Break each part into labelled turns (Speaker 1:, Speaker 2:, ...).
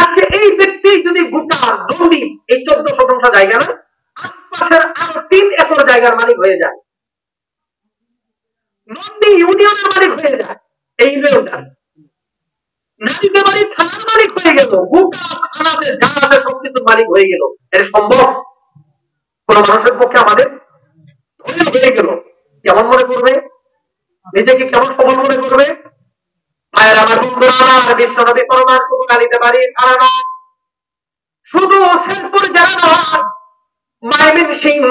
Speaker 1: আজকে এই ব্যক্তি যদি গোটা নন্দী এই 14 শতাংশ জায়গা না আশপাশের আরো 3 একর জায়গার মালিক হয়ে যায়, নন্দী ইউনিয়নের মালিক হয়ে যায়, এই ইউনিয়নটা নারীকে বাড়ি থানার মালিক হয়ে গেল, গোটা থানাতে যা আছে সবকিছুর মালিক হয়ে গেল। এটা সম্ভব? কোন মানুষের পক্ষে আমাদের হয়ে গেল, কেমন মনে করবে? নিজেকে কেমন সবল মনে করবে? ভাইয়ের আমার বন্ধুরা, আমার বিশ্বনবী ফরমান কোরআনিতে বাড়ি থানা শুধু শেরপুর জেলা নয়, ময়মনসিংহ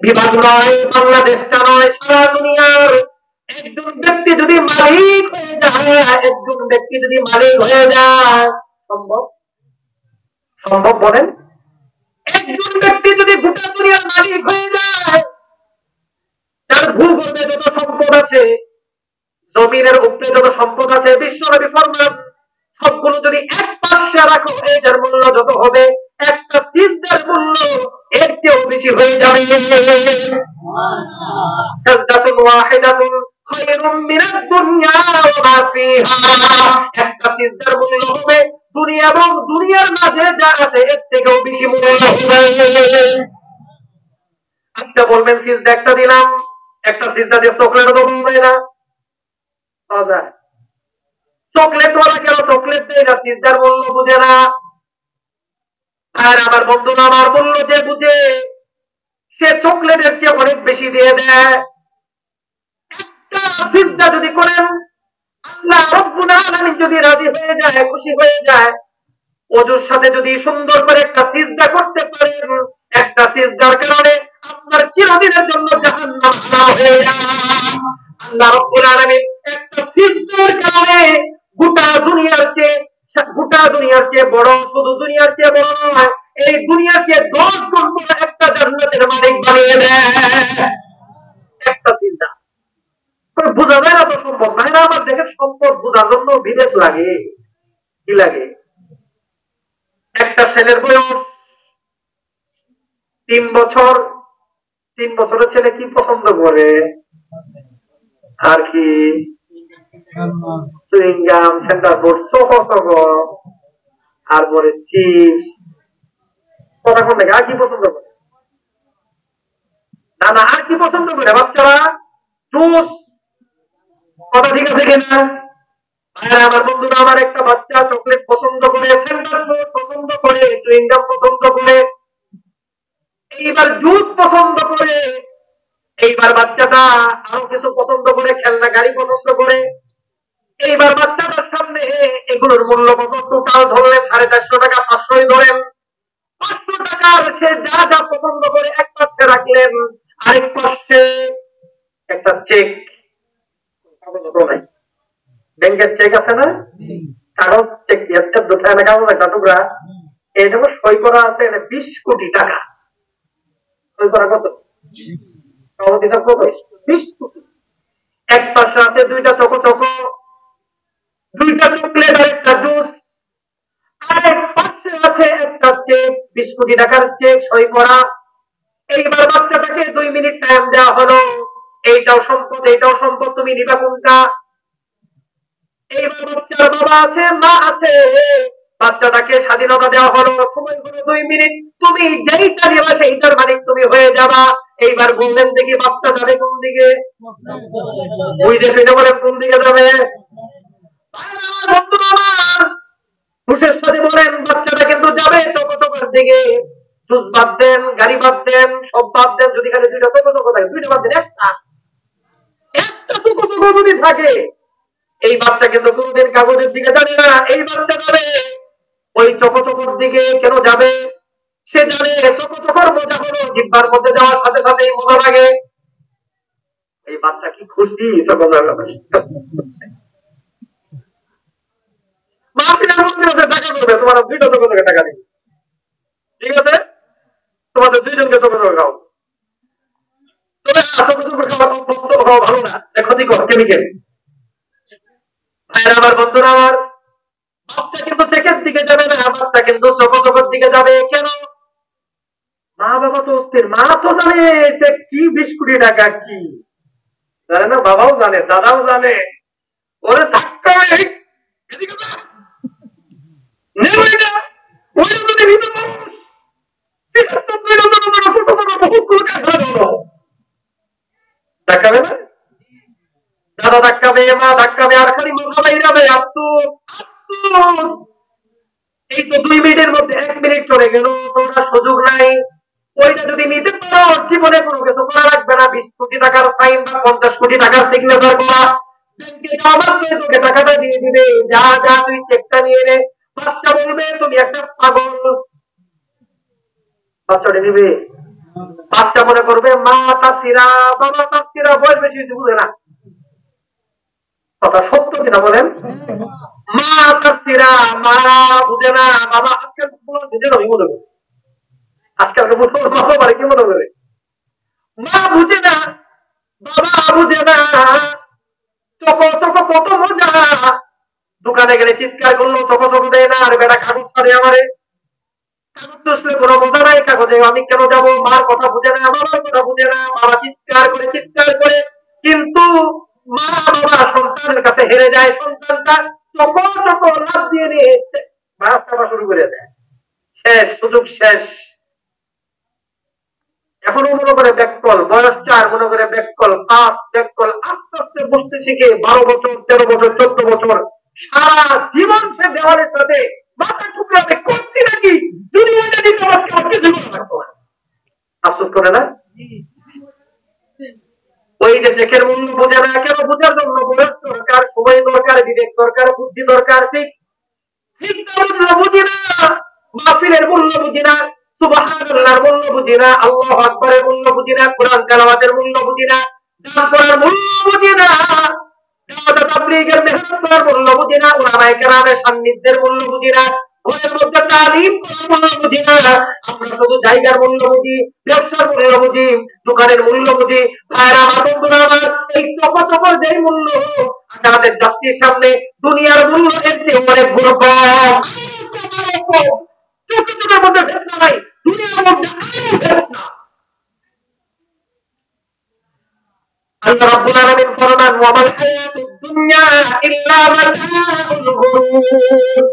Speaker 1: বিভাগ নয়, বাংলাদেশটা নয়, সারা দুনিয়ার একজন ব্যক্তি যদি মালিক হয়ে যায়, একজন ব্যক্তি যদি মালিক হয়ে যায়, সম্ভব? সম্ভব বলেন? একজন ব্যক্তি যদি গোটা দুনিয়ার মালিক হয়ে যায়, তার ভূগর্ভে যত সম্পদ আছে, জমিনের উপরে যত সম্পদ আছে, বিশ্বনবী ফরমান সবগুলো যদি এক পাশে রাখো, এটার মূল্য যত হবে একটা সিজদার মূল্য এর চেয়েও বেশি হয়ে যাবে। সাজদাতুন ওয়াহিদাতুন খায়রুম মিনাদ দুনিয়া ওয়া মা ফিহা, একটা সিজদার মূল্য হবে দুনিয়া এবং দুনিয়ার মাঝে যা আছে এর থেকেও বেশি মূল্য হবে। আপনি বলবেন সিজদা একটা দিলাম, একটা সিজদা দিয়ে চকলেট দেবো না? চকলেট ওয়ালা কেন চকলেট দেয় না? সিজদার মূল্য বুঝে না। আর আমার বন্ধুরা, আমার মূল্য যে বুঝে সে চকলেটের চেয়ে অনেক বেশি দিয়ে দেয়। একটা সিজদা যদি করেন, আল্লাহ রাব্বুল আলামিন যদি রাজি হয়ে যায়, খুশি হয়ে যায়, ওজুর সাথে যদি সুন্দর করে একটা সিজদা করতে পারেন, একটা সিজদার কারণে আপনার চিরদিনের জন্য জাহান্নাম হারাম হয়ে যায়। আল্লাহ রাব্বুল আলামিন একটা সিজদার কারণে গোটা দুনিয়ার চেয়ে বড়, শুধু দুনিয়ার চেয়ে বড় নয়, এই দুনিয়ার চেয়ে 10 গুণ বড় একটা জান্নাতের মালিক বানিয়ে দেয় একটা সিজদা। বোঝা যায় না তো সম্ভব না। আমার দেখেন সম্পদ বোঝার জন্য বিবেক লাগে, কি লাগে? একটা ছেলের বয়স 3 বছর, 3 বছরের ছেলে কি পছন্দ করে? আর কি? Chewing gum, centre board, choco choco, আর পরে চিপস, কথা কোন দেখে আর কি পছন্দ করে? না না, আর কি পছন্দ করে বাচ্চারা? জুস, কথা ঠিক আছে কিনা? আমার বন্ধুরা, আমার একটা বাচ্চা চকলেট পছন্দ করে, সেন্টার বোর্ড পছন্দ করে, চুইংগাম পছন্দ করে, এইবার জুস পছন্দ করে, এইবার বাচ্চাটা আরো কিছু পছন্দ করে, খেলনা গাড়ি পছন্দ করে। এইবার বাচ্চাটার সামনে এগুলোর মূল্য কত? টোটাল ধরলেন 450 টাকা, 500 ধরেন, 500 টাকার সে যা যা পছন্দ করে এক পাশে রাখলেন, আরেক পাশে একটা চেক, নাই ব্যাংকের চেক আছে না, কাগজ চেক দিয়ে দোকানে না, কাগজ একটা টুকরা, এই দেখো সই করা আছে 20 কোটি টাকা। সই করা কত? কত? 20 কোটি। এক পাশে আছে 2টা চকো চকো, 2টা চকলেট আর একটা জুস, আরেক পাশে আছে একটা চেক, 20 কোটি টাকার চেক সই করা। এইবার বাচ্চাটাকে 2 মিনিট টাইম দেওয়া হলো, এইটাও সম্পদ, এইটাও সম্পদ, তুমি নিবা কোনটা? এইবার বাচ্চার বাবা আছে, মা আছে, বাচ্চাটাকে স্বাধীনতা দেওয়া হলো, সময় হলো 2 মিনিট, তুমি যেইটা নিবা সেইটার মালিক তুমি হয়ে যাবা। এইবার বললেন দেখি বাচ্চা যাবে কোন দিকে? বুঝে ফিরে বলে কোন দিকে যাবে? হুশের সাথে বলেন বাচ্চাটা কিন্তু যাবে চকো চকোর দিকে। জুস বাদ দেন, গাড়ি বাদ দেন, সব বাদ দেন, যদি খালি 2টা চকো চকো থাকে, 2টা বাদ দেন, একটা চকো চকো যদি থাকে, এই বাচ্চা কিন্তু কোনদিন কাগজের দিকে যাবে না। এই বাচ্চা যাবে ওই চকো চকোর দিকে। কেন যাবে? সে জানে চকো চকোর মজা হলো জিহ্বার মধ্যে যাওয়ার সাথে সাথেই মজা লাগে। এই বাচ্চা কি খুশি চকো চকো টাকা করবে, তোমার 2টা চকো চকো টাকা দিবে, ঠিক আছে? তোমাদের 2জনকে চকো চকো খাও। তবে চকো চকো খাওয়ার অভ্যস্ত হওয়া ভালো না, ক্ষতিকর, কেমিক্যাল। ভাইরা আমার, বন্ধুরা আমার, বাচ্চা কিন্তু চেকের দিকে যাবে না, বাচ্চা কিন্তু চকো চকোর দিকে যাবে। কেন? মা বাবা তো অস্থির, মা তো জানে যে কি 20 কোটি টাকা কি জানে না, বাবাও জানে, দাদাও জানে, ওরে ধাক্কা মা ধাক্কা দেয় আর খালি মাথা বাইরাবে আফসোস আফসোস। এই তো 2 মিনিটের মধ্যে 1 মিনিট চলে গেল, তোমরা সুযোগ নাই। ওইটা যদি নিতে পারো জীবনে কোনো কিছু করা লাগবে না। 20 কোটি টাকার ফাইন বা 50 কোটি টাকার সিগনেচার করা, ব্যাংকে যাওয়ার পরে তোকে টাকাটা দিয়ে দিবে, যা যা তুই চেকটা নিয়ে নে। বাচ্চা বলবে তুমি একটা পাগল, বাচ্চাটা দিবে। বাচ্চা মনে করবে মা তাসিরা, বাবা তাসিরা, বয়স বেশি কিছু বুঝে না। কথা সত্য কিনা বলেন? মা তাসিরা, মা বুঝে না, বাবা আজকাল বুঝে না, মনে করে আজকাল বাবা বাড়ি কি মনে করে মা বুঝে না, বাবা বুঝে না। কত মজা, দোকানে গেলে চিৎকার করলো চকো দেয় না, আর বেটা কাগজ ছাড়ে আমারে, কাগজ চষলে কোনো মজা নাই, কাগজে আমি কেন যাবো? মার কথা বুঝে না, বাবার কথা বুঝে না, বাবা চিৎকার করে, কিন্তু মা বাবা সন্তানের কাছে হেরে যায়। সন্তানটা চকো লাভ দিয়ে নিয়ে ভাড়া চাপা শুরু করে দেয়, শেষ, সুযোগ শেষ। এখনো মনে করে ব্যাককল, বয়স 4, মনে করে ব্যাককল 5, ব্যাককল আস্তে আস্তে বুঝতে শিখে 12 বছর, 13 বছর, 14 বছর, সারা জীবন সে দেওয়ালের সাথে মাথা টুকরাবে। করছি নাকি দুনিয়াটা দিতে আমাকে জীবন রাখবো, আফসোস করে না? ওই যে চেকের মূল্য বোঝে না, কেন? বোঝার জন্য বয়স দরকার, সময় দরকার, বিবেক দরকার, বুদ্ধি দরকার। ঠিক মূল্য বুঝি না, মাহফিলের মূল্য বুঝি না, সুবহানাল্লাহর মূল্য বুঝি না, আল্লাহু আকবারের মূল্য বুঝি না, কোরআন তেলাওয়াতের মূল্য বুঝি না, দান করার মূল্য বুঝি না, দাওয়াত তাবলীগের মেহনত করার মূল্য বুঝি না, উলামায়ে কেরামের সান্নিধ্যের মূল্য বুঝি না, ঘরের মধ্যে তালিম করার মূল্য বুঝি না। আমরা শুধু জায়গার মূল্য বুঝি, ব্যবসার মূল্য বুঝি, দোকানের মূল্য বুঝি। ভাইরা আমার, বন্ধুরা আমার, এই চকচকর যে মূল্য আমাদের জাতির সামনে দুনিয়ার মূল্য এর চেয়ে অনেক গুণ কম। চকচকের মধ্যে ভেদনা নাই, দুনিয়ার মধ্যে আরো ভেদনা। আল্লাহ রাব্বুল আলামিন ফরমান, ওয়া মাল হায়াতুদ দুনিয়া ইল্লা মাতাউল গুরুর।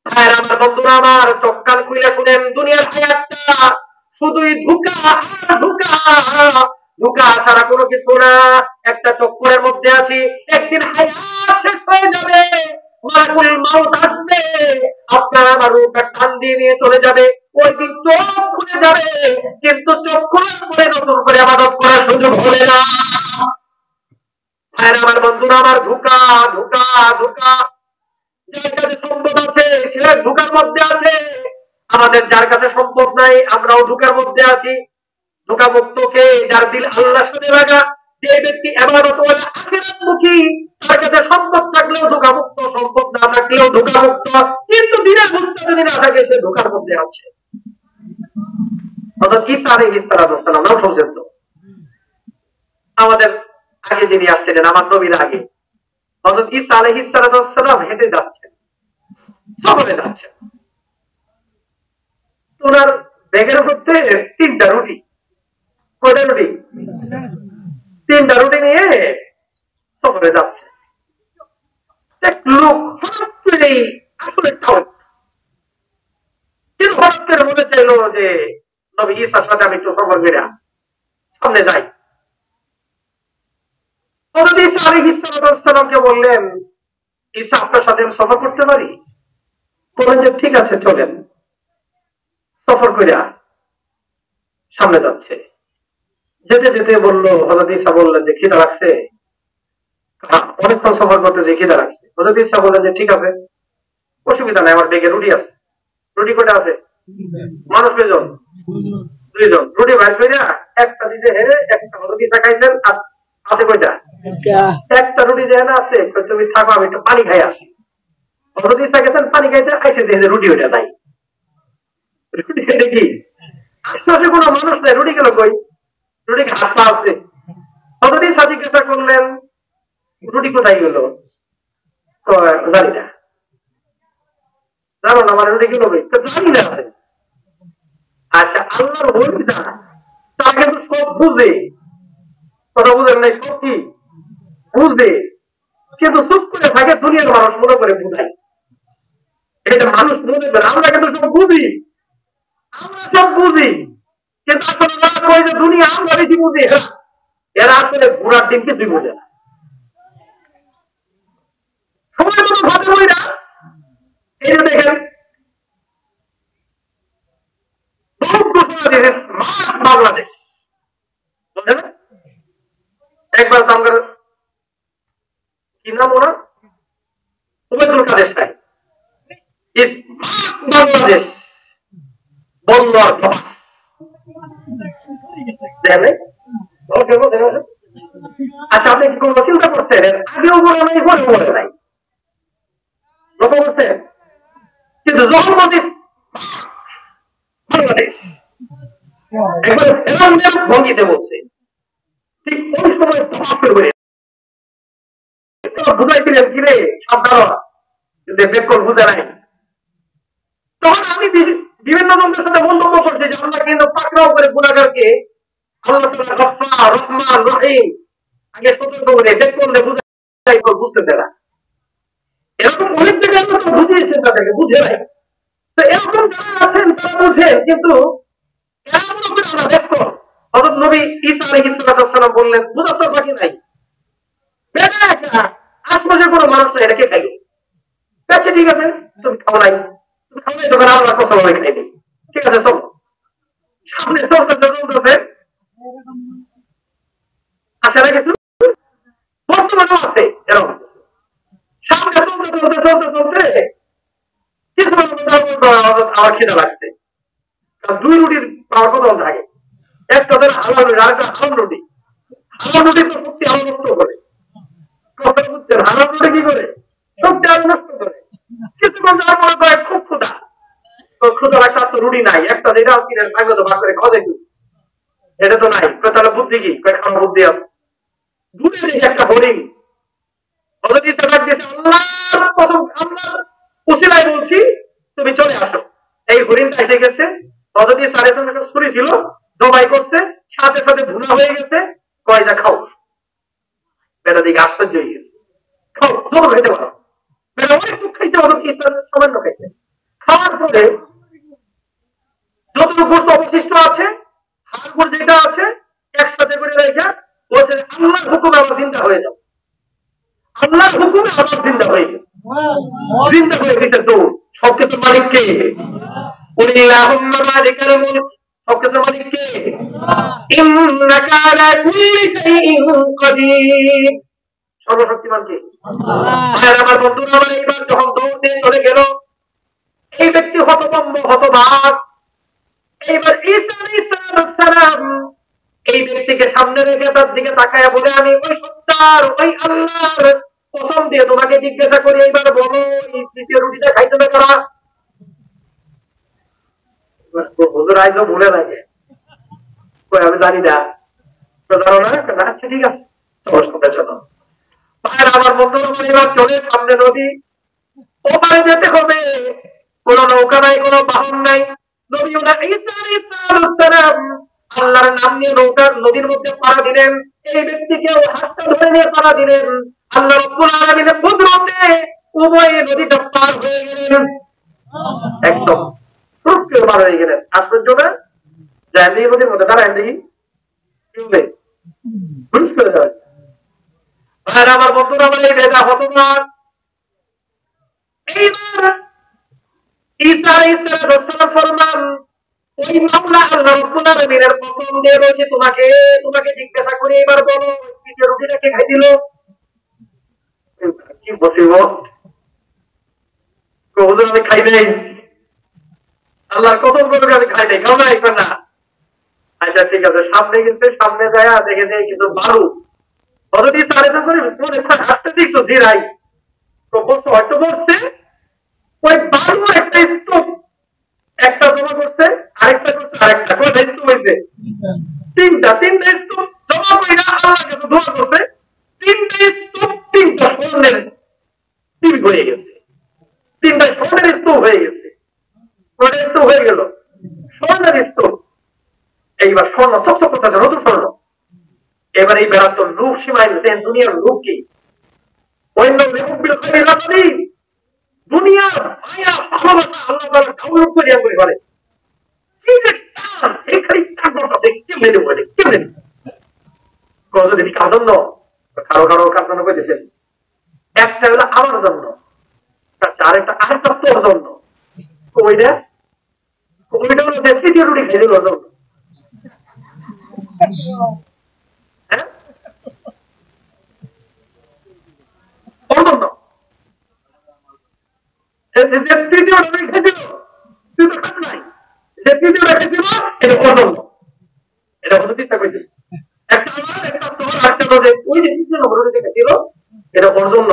Speaker 1: ভাইরা আমার, বন্ধুরা আমার, চোখ কান খুলে শুনেন, দুনিয়ার হায়াতটা শুধুই ধোঁকা আর ধোঁকা, ধোঁকা ছাড়া কোনো কিছু না। একটা চক্করের মধ্যে আছি, একদিন হায়াত শেষ হয়ে যাবে, মালাকুল মাউত আসবে, আপনার আমার রূপটা টান দিয়ে নিয়ে চলে যাবে। ওই দিন চোখ খুলে যাবে, কিন্তু চোখ খোলার পরে নতুন করে ইবাদত করার সুযোগ হবে না। ভাইরা আমার, বন্ধুরা আমার, ধোঁকা ধোঁকা ধোঁকা। যার কাছে সম্পদ আছে সে ধোঁকার মধ্যে আছে, আমাদের যার কাছে সম্পদ নাই আমরাও ধোঁকার মধ্যে আছি। ধোঁকা মুক্ত কে? যার দিল আল্লাহর সাথে লাগা, যে ব্যক্তি ইবাদত ওয়ালা আখিরাতমুখী, তার কাছে সম্পদ থাকলেও ধোঁকা মুক্ত, সম্পদ না থাকলেও ধোঁকা মুক্ত। কিন্তু দিনের মুক্ত যদি না থাকে সে ধোঁকার মধ্যে আছে। হযরত ঈসা আলাইহিস সালাম নাম শুনছেন তো? আমাদের আগে যিনি আসছিলেন, আমার নবীর আগে, হযরত ঈসা আলাইহিস সালাম হেঁটে যাচ্ছেন, সফরে যাচ্ছেন। ওনার ব্যাগের মধ্যে 3টা রুটি। কয়টা রুটি? 3টা রুটি নিয়ে সফরে যাচ্ছে। এক লোক হঠাৎ করে আসলে কিন্তু হঠাৎ করে মনে চাইলো যে নবী ঈসার সাথে আমি একটু সফর করে সামনে যাই। হযরত ঈসা আলাইহিস সালামকে বললেন, ঈসা, আপনার সাথে আমি সফর করতে পারি? বললেন যে ঠিক আছে, চলেন। সফর করে সামনে যাচ্ছে। যেতে যেতে বললো, হযরত ঈসা বললেন যে খিদা লাগছে, অনেকক্ষণ সফর করতে যে খিদা লাগছে। হযরত ঈসা বললেন যে ঠিক আছে, অসুবিধা নাই, আমার ব্যাগে রুটি আছে। রুটি কয়টা আছে? মানুষ কয়জন? 2 জন। রুটি ভাই করে একটা দিতে হেরে, একটা হযরত ঈসা খাইছেন, আর আছে কয়টা? একটা রুটি যে না আছে, তুমি থাকো, আমি একটু পানি খাই আসি। হযরত ঈসা গেছেন পানি খাইতে, আইসে দেখে রুটি ওইটা নাই। রুটি খেতে কি আশেপাশে কোনো মানুষ নাই, রুটি গেল কই? রুটি হাত আছে। হযরত ঈসা জিজ্ঞাসা করলেন, রুটি কোথায় গেল? জানি না। জানো না মানে রুটি গেল কই? জানি না। আচ্ছা, আল্লাহর ওলি যারা, তারা কিন্তু সব বুঝে। কথা বুঝেন নাই? সব কি বুঝে, কিন্তু চুপ করে থাকে। দুনিয়ার মানুষ মনে করে বুঝাই, এটা মানুষ মনে করে। আমরা কিন্তু সব বুঝি, আমরা সব বুঝি, কিন্তু আসলে কই যে দুনিয়া আমরা বেশি বুঝি। এরা আসলে ঘোড়ার ডিম কিছুই বুঝে না। সময় মতো ভাবে বই না। এই যে দেখেন বহুত ঘোষণা দিয়েছে স্মার্ট বাংলাদেশ, বুঝলেন? একবার তো আমাদের কি নাম ওরা, ওবেদুল কাদের সাহেব, স্মার্ট বাংলাদেশ বন্দর আচ্ছা, আপনি কি কোনো চিন্তা করছেন আগেও বলে নাই পরেও বলে নাই, লক্ষ্য করছেন? কিন্তু যখন বলছি বাংলাদেশ একবার এরকম ভঙ্গিতে বলছে, ঠিক ওই সময় করে বুঝাইছিলেন কিরে সাবধান, কিন্তু বেকল বুঝে নাই। তখন আমি বিভিন্ন জনদের সাথে মন্তব্য করছি যে আল্লাহ কিন্তু পাকড়াও করে গুনাহগারকে আল্লাহ তাআলা গফফার রহমান রহিম আগে সতর্ক করে বেকলে বুঝাই বুঝতেছে না। এরকম অনেক জায়গায় আল্লাহ তো বুঝিয়েছেন, তাদেরকে বুঝে নাই। তো এরকম যারা আছেন তারা বুঝেন, কিন্তু এরা মনে করে আমরা বেকল। হযরত নবী ঈসা আলাইহিস সালাম বললেন বুঝাতে বাকি নাই, বেটা একটা 8 মাসের কোনো মানুষ না, এটাকে খাইবে। আচ্ছা ঠিক আছে, তুমি খাও নাই, তুমি খাও নাই, তখন আল্লাহ কথা বলে খাইবে। ঠিক আছে, চলো সামনে চলতেছে আসে না কিছু, বর্তমানেও আছে এরকম। সামনে চলতে কিছু আমার খিদা লাগছে, 2 রুটির পাওয়ার কথা থাকে, একটা ধরে হালাল রুটি আর একটা হারাম রুটি। হারাম রুটি তো শক্তি আরো নষ্ট করে, কথা বুঝছেন? হারাম রুটি কি করে শক্তি আরো নষ্ট করে। কিছুক্ষণ যাওয়ার পরে কয়েক খুব ক্ষুধা, ক্ষুধা লাগছে, আর তো রুটি নাই, একটা যেটা কিনেন থাকবে তো ভাগ করে খাওয়া যায়, এটা তো নাই। তাহলে বুদ্ধি কি? খাওয়ার বুদ্ধি আছে। দূরে দেখি একটা হরিণ, আল্লাহ বলছি তুমি চলে আসো। এই হরিণটা এসে গেছে, হযরত ঈসা আলাইহিস সালাম একটা ছুরি ছিল, জবাই করছে, সাথে সাথে ভুনা হয়ে গেছে, কয়টা খাও। বেটা দিকে আশ্চর্য হয়ে গেছে, খাও যত খেতে পারো। বেটা অনেক দুঃখ খাইছে, হযরত ঈসা সামান্য খাইছে। খাওয়ার পরে যতটুকু গোশত অবশিষ্ট আছে, হাড়গোড় যেটা আছে একসাথে করে রেখে বলছে আল্লাহর হুকুমে আমরা জিন্দা হয়ে যাও। আল্লাহর হুকুমে আবার জিন্দা হয়ে গেছে, জিন্দা হয়ে গেছে। তো সবকিছুর মালিক কে? কুলিল্লাহুম্মা মালিকাল মুলক, সবকিছুর মালিক কে? ইন্নাকা আলা কুল্লি শাইইন কাদির, সর্বশক্তিমান কে? আল্লাহ। আমার বন্ধুরা, আমার এইবার যখন দৌড় দিয়ে চলে গেল, এই ব্যক্তি হতভম্ব হতবাক। এইবার ঈসা আলাইহিস সালাম এই ব্যক্তিকে সামনে রেখে তার দিকে তাকায় বলে, আমি ওই সত্তার ওই আল্লাহর কসম দিয়ে তোমাকে জিজ্ঞাসা করি, এইবার বলো এই তৃতীয় রুটিটা খাইতে না কারা? হুজুর আইসো ভুলে থাকে, আমি জানি না, জানো না? আচ্ছা ঠিক আছে, তোমার সামনে চলো। আমার বন্ধু এবার চলে সামনে নদী, ওপারে যেতে হবে, কোন নৌকা নাই, কোন বাহন নাই। নবী ঈসা আলাইহিস সালাম আল্লাহর নাম নিয়ে নৌকার নদীর মধ্যে পাড়া দিলেন, এই ব্যক্তিকেও হাতটা ধরে নিয়ে পাড়া দিলেন। আল্লাহ রাব্বুল আলামিনের কুদরতে উভয় নদীটা পার হয়ে গেলেন, একদম খুব কেউ পার হয়ে গেলেন। আশ্চর্য না? জানি নদীর মধ্যে দাঁড়ায় দেখি কি হবে, বুঝ করে যাবে। আর আমার বন্ধুরা, আমার এই ভেদা হতবাক। এইবার ঈসা আলাইহিস সালাম ফরমান, ওই মাওলা আল্লাহ রাব্বুল আলামিনের কসম দিয়ে বলছে, তোমাকে জিজ্ঞাসা করি, এবার বলো তৃতীয় রুটিটা কে খাইছিল? কি মুসিবত! হুজুর আমি খাই নাই, আল্লাহর কসম করে আমি খাই নাই, খাও নাই না? আচ্ছা ঠিক আছে, সামনে গেছে, সামনে যায় দেখে যায় কিন্তু বালু। হযরত ঈসা আলাইহিস সালাম হাঁটতে দেখতো জিরাই, তো বলছে হয়তো বলছে ওই বালু একটা স্তূপ, একটা জমা করছে, আরেকটা করছে, আরেকটা কয়টা স্তূপ হয়েছে? তিনটা স্তূপ জমা করে আল্লাহর কাছে দোয়া করছে, তিনটা স্তূপ তিনটা স্বর্ণের তীর হয়ে গেছে, তিনটা স্বর্ণের স্তূপ হয়ে গেছে। কয়টা স্তূপ হয়ে গেল? স্বর্ণের স্তূপ। এইবার স্বর্ণ চকচক করতেছে, নতুন স্বর্ণ। এবার এই বেড়ার তো রূপ সীমায় দুনিয়ার রূপ কি? দুনিয়ার মায়া ভালোবাসা আল্লাহ তাআলা ডাউনলোড করে দেয়া করে কি যে টান, এই খালি টান করতে কেমনে দেবো, কেমনে যদি কাঁদন কারো কারো কাঁদন করেছেন, একটা হলো আমার জন্য, আরেকটা তোর জন্য। ওইটা ওইটা হলো যে তৃতীয় রুটি খেয়ে দিল জন্য। হ্যাঁ, ওর জন্য যে তৃতীয় রুটি খেয়েছিল তুই তো খাস নাই, যে তৃতীয় রেখেছিল এটা ওর জন্য। এটা হতে চিন্তা করতেছে, একটা আমার একটা তোর একটা যে ওই যে তৃতীয় নম্বর রুটি খেয়েছিল এটা ওর জন্য।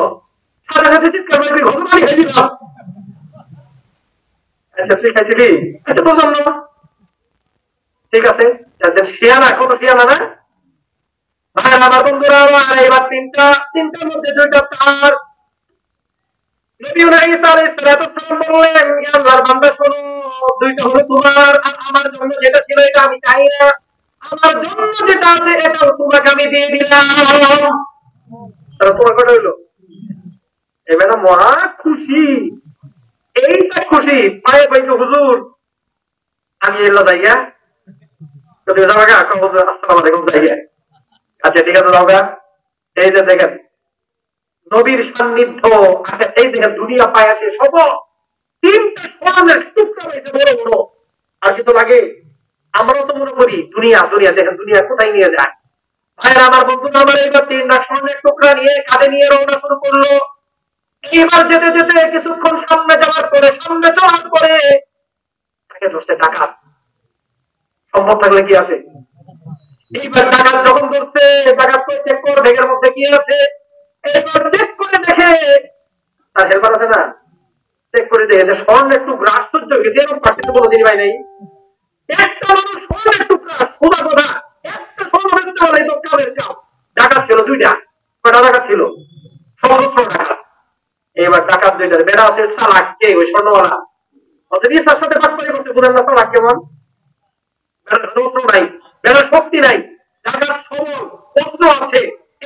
Speaker 1: সাথে সাথে চিৎকার করে ভগবান খেয়েছিলাম। আচ্ছা তুই খাইছিলি, আচ্ছা তোর জন্য, ঠিক আছে। শিয়ানা কত শিয়ানা না ভাই আমার বন্ধুরা। আর এবার তিনটার মধ্যে দুইটা তার নবীনা ঈসা আলাইহিস সালাতু ওয়াসসালাম বললেন, ইয়া আল্লাহর বান্দা শোনো, দুইটা হলো তোমার আর আমার জন্য যেটা ছিল এটা আমি চাই না, আমার জন্য যেটা আছে এটাও তোমাকে আমি দিয়ে দিলাম। তাহলে তোমার কথা হইলো এবার মহা খুশি, এইটা খুশি পায়ে পাইছো হুজুর। আমি এলো যাইয়া যদি যাওয়া আসসালামু আলাইকুম যাইয়া। আচ্ছা ঠিক আছে যাওয়া। এই যে দেখেন নবীর সান্নিধ্য, এই দেখেন দুনিয়া পায় আসে সব তিনটা স্বর্ণের টুকরা হয়েছে বড় বড়। আর কিছু লাগে? আমরাও তো মনে করি দুনিয়া দুনিয়া, দেখেন দুনিয়া কোথায় নিয়ে যায়। ভাইরা আমার বন্ধুরা আমার এইবার তিনটা স্বর্ণের টুকরা নিয়ে কাঁধে নিয়ে রওনা শুরু করলো। এইবার যেতে যেতে কিছুক্ষণ সামনে যাওয়ার পরে তাকে ধরছে ডাকাত। সম্ভব থাকলে কি আছে? এইবার ডাকাত যখন ধরছে, ডাকাত চেক করে ব্যাগের মধ্যে কি আছে, এইবার চেক করে দেখে তার হেল্পার আছে না, চেক করে দেখে যে স্বর্ণের টুকরা। আশ্চর্য হয়ে গেছে, এরকম পার্টিতে কোনো দিন ভাই নেই। একটা মানুষ স্বর্ণের টুকরা সোজা কথা, একটা স্বর্ণ বেচতে বলে তো কামের কাম। ডাকাত ছিল দুইটা, কয়টা ডাকাত ছিল? সশস্ত্র ডাকাত। এবার ডাকাত দুইটার বেড়া আছে চালাক, কে ওই স্বর্ণওয়ালা ওদের ইসার সাথে বাটপারি করতে বুঝেন না চালাক কেমন। বেড়ার অস্ত্র নাই, বেড়ার শক্তি নাই, ডাকাত সবল, অস্ত্র আছে,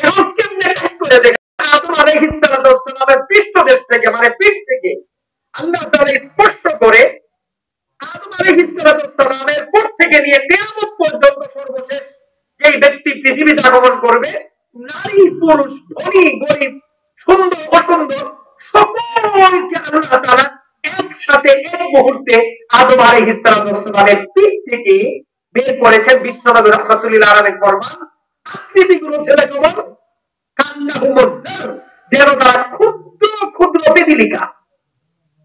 Speaker 1: এখন কেমনে কাজ করে দেখে আদম আলাইহিস সালামের পৃষ্ঠদেশ থেকে মানে পিঠ থেকে আল্লাহ তাআলা স্পর্শ করে আদম আলাইহিস সালামের পর থেকে নিয়ে কিয়ামত পর্যন্ত সর্বশেষ যেই ব্যক্তি পৃথিবীতে আগমন করবে, নারী পুরুষ ধনী গরিব সুন্দর অসুন্দর সকলকে আল্লাহ তাআলা একসাথে এক মুহূর্তে আদম আলাইহিস সালামের পিঠ থেকে বের করেছেন। বিশ্বনবী রাহমাতুল্লিল আলামিন ফরমান, আকৃতিগুলো ছেলে কেমন যেন তারা ক্ষুদ্র ক্ষুদ্র পিপিলিকা,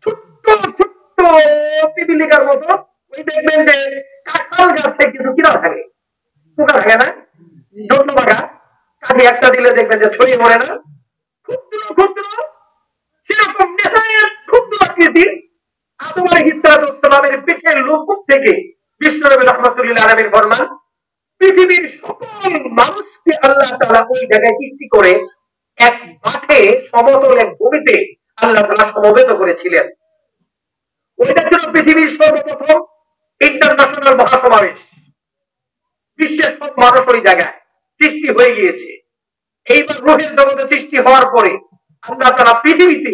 Speaker 1: ছোট্ট ছোট্ট পিপিলিকার মতো। ওই দেখবেন যে কাঁঠাল গাছে কিছু কিনা থাকে, পোকা থাকে না, যত্ন পাকা কাজে একটা দিলে দেখবেন যে ছড়িয়ে পড়ে না, ক্ষুদ্র ক্ষুদ্র সেরকম নেশায়ের ক্ষুদ্র আকৃতির আদম আলাইহিস সালামের পিঠের লোম থেকে বিশ্বনবী রাহমাতুল্লিল আলামিন ফরমান, পৃথিবীর সকল মানুষকে আল্লাহ তাআলা ওই জায়গায় সৃষ্টি করে এক মাঠে সমতল এক ভূমিতে আল্লাহ তাআলা সমবেত করেছিলেন। ওইটা ছিল পৃথিবীর সর্বপ্রথম ইন্টারন্যাশনাল মহাসমাবেশ। বিশ্বের সব মানুষ ওই জায়গায় সৃষ্টি হয়ে গিয়েছে। এইবার রূহের জগতে সৃষ্টি হওয়ার পরে আল্লাহ তাআলা পৃথিবীতে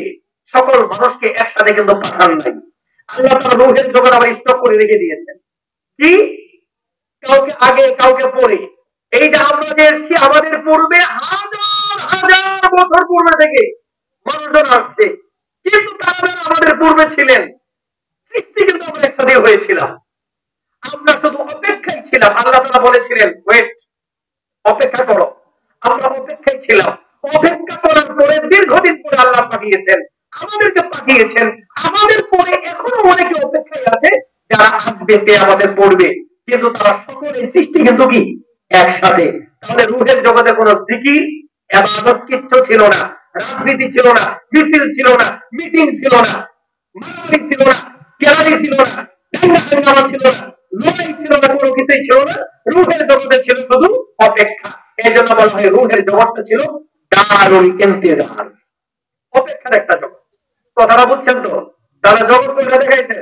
Speaker 1: সকল মানুষকে একসাথে কিন্তু পাঠান নাই। আল্লাহ তাআলা রূহের জগৎ আবার স্টক করে রেখে দিয়েছেন। কি? কাউকে আগে কাউকে পরে। এই যে আমরা যে এসেছি, আমাদের পূর্বে হাজার হাজার বছর পূর্বে থেকে মানুষজন আসছে, কিন্তু তারা আমাদের পূর্বে ছিলেন। সৃষ্টি কিন্তু আমরা একসাথে হয়েছিলাম, আমরা শুধু অপেক্ষায় ছিলাম। আল্লাহ তাআলা বলেছিলেন ওয়েট, অপেক্ষা করো। আমরা অপেক্ষায় ছিলাম, অপেক্ষা করার পরে দীর্ঘদিন পরে আল্লাহ পাঠিয়েছেন, আমাদেরকে পাঠিয়েছেন। আমাদের পরে এখনো অনেকে অপেক্ষায় আছে যারা আসবে আমাদের পড়বে, কিন্তু তারা সকলের সৃষ্টি কিন্তু কি একসাথে। তাহলে রূহের জগতে কোনো জিকির ইবাদত কিচ্ছু ছিল না, রাজনীতি ছিল না, মিছিল ছিল না, মিটিং ছিল না, মারামারি ছিল না, কেরানি ছিল না, দাঙ্গা হাঙ্গামা ছিল না, লড়াই ছিল না, কোনো কিছুই ছিল না। রূহের জগতে ছিল শুধু অপেক্ষা। এই জন্য বলা হয় রূহের জগৎটা ছিল দারুল ইন্তেজার, অপেক্ষার একটা জগৎ। কথাটা বুঝছেন তো? তাহলে জগৎ করে দেখাইছে।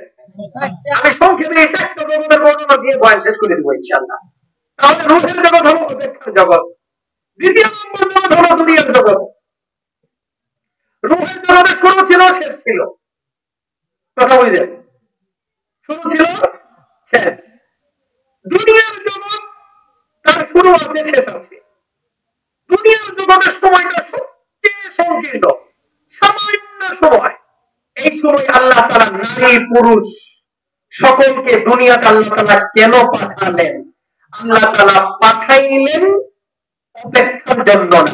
Speaker 1: আমি সংক্ষেপে এই চারটা জগতের বর্ণনা দিয়ে বয়ান শেষ করে দেবো ইনশাআল্লাহ। তাহলে রূহের জগৎ হলো অপেক্ষার জগৎ। দ্বিতীয় নম্বর জগৎ হলো দুনিয়ার জগৎ। রূহের জগতের শুরু ছিল, শেষ ছিল। কথা বুঝলেন? শুরু ছিল, শেষ। দুনিয়ার জগৎ তার শুরু আছে, শেষ আছে। দুনিয়ার জগতের সময়টা সবচেয়ে সংকীর্ণ। সামান্য সময়। এই সময় আল্লাহ তাআলা নারী পুরুষ সকলকে দুনিয়াতে আল্লাহ তাআলা কেন পাঠালেন? আল্লাহ তাআলা পাঠাইলেন অপেক্ষার জন্য না,